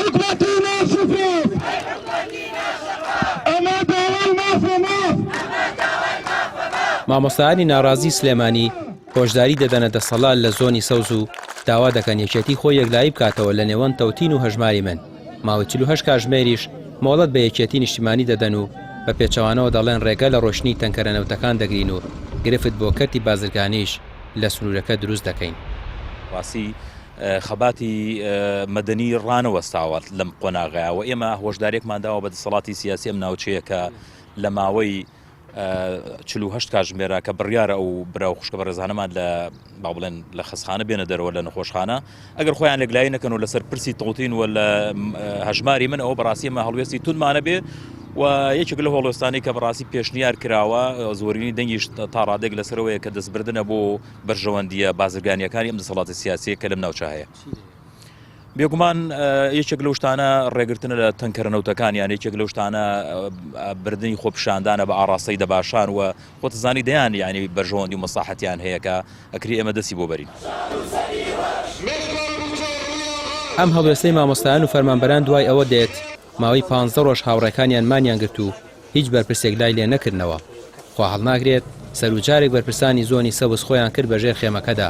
حكومتنا شفاف ئەمە داوای مافە ماف. مامۆستایانی ناڕازی سلێمانی هۆشداری دەدەنە دەسەڵات لە زۆنی سەوز و داوا دەکەن یەکێتی خۆی یەکلایی بکاتەوە لە نێوان تەوتین و هەژماری من. ماوەی 48 کاتژمێریش مۆڵەت بە یەکێتی نیشتیمانی دەدەن و بە پێچەوانەوە دەڵێن ڕێگە لە ڕۆشنی تەنکەرەنەوتەکان دەگرین و گرفت بۆ کەرتی بازرگانیش لە سنوورەکە دروست دەکەین. ڕاستی خەباتی مەدەنی ڕانەوەستاوە لەم قۆناغەیە و ئێمە هۆشدارێکمان داوە بە دەسەڵاتی سیاسی ئەم ناوچەیە کە لە ماوەی 48 کاتژمێرە کە بڕیارە ئەو براو خوشکە بەڕێزانەمان لە با بڵێن لە خەسخانە بێنە دەرەوە لە نەخۆشخانە ئەگەر خۆیان لەگلایی نەکەن و لەسەر پرسی تڵتین و لە هەژماری من ئەوە بەڕاستی ئەمە هەڵوێستی تونمانە بێ و یەکێک لە هۆڵۆستانی کە بەڕاستی پێشنیار کراوە زۆرینی دەنگیش تا ڕادێک لەسەرەوەیە کە دەستبردنە بۆ بەرژەوەندیە بازرگانیەکانی ئەم دەسەڵاتی سیاسیە کە لەم ناوچە هەیە. بێگومان یەکێک لەو شتانە ڕێگرتنە لە تەنکەرەنەوتەکان یان یەکێک لەو شتانە بردننی خۆپشاندانە بە ئاڕاستەی دەباشان و خۆتزانی دەیان یعنی بەرژەوەندی و مەساحەتیان هەیە کە ئەکری ئێمە دەستی بۆ بەرین. ئەم هەڵوێستەی مامۆستایان و فەرمانبەران دوای ئەوە دێت ماوەی 15 ڕۆژ هاوڕێکانیان مانیان گرت و هیچ بەرپرسێک لای لێ نەکردنەوە. خوا هەڵناگرێت سەرجارێک بەرپرسانی زۆنی سەوز خۆیان کرد بەژێر خێمەکەدا،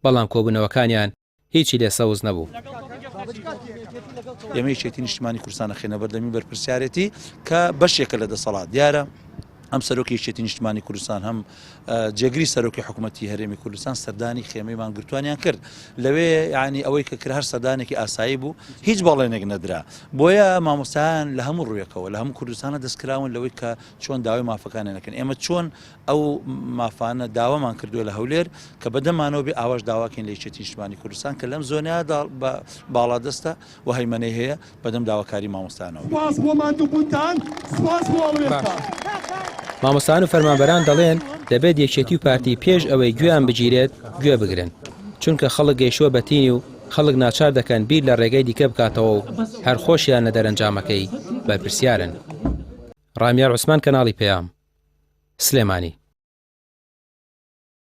بەڵام کۆبوونەوەکانیان هیچی لێ سەوز نەبوو. ئێمە یەکێتی نیشتیمانی کوردستانە خێنە بەردەمی بەرپرسیارەتی کە بەشێکە لە دەسەڵات دیارە ئەم سەرۆکی یەکێتی نیشتیمانی کوردستان هەم جێگری سەرۆکی حکوومەتی هەرێمی کوردستان سەردانی خێمەیمان گرتوانیان کرد لەوێ یعنی ئەوەی کە کرد هەر سەردانێکی ئاسایی بوو هیچ بەڵێنێک نەدرا. بۆیە مامۆستایان لە هەموو ڕوویەکەوە لە هەموو کوردستانە دەستکراون لەوەی کە چۆن داوای مافەکانیان نەکەن. ئێمە چۆن ئەو مافانە داوامان کردووە لە هەولێر کە بەدەمانەوە بێ ئاواش داواکەین لە یەکێتی نیشتیمانی کوردستان کە لەم زۆنەیە باڵادەستە و هەیمەنەی هەیە بەدەم داواکاری مامۆستایانەوە. مامۆستایان و فەرمانبەران دەڵێن دەبێت یەکێتی و پارتی پێش ئەوەی گوێیان بگیرێت گوێ بگرن، چونکە خەڵک گەیشتووە بەتینی و خەڵک ناچار دەکەن بیر لە ڕێگەی دیکە بکاتەوە و هەر خۆشیان لە دەرەنجامەکەی بەرپرسیارن. ڕامیار عوسمان، کەناڵی پێام، سلێمانی.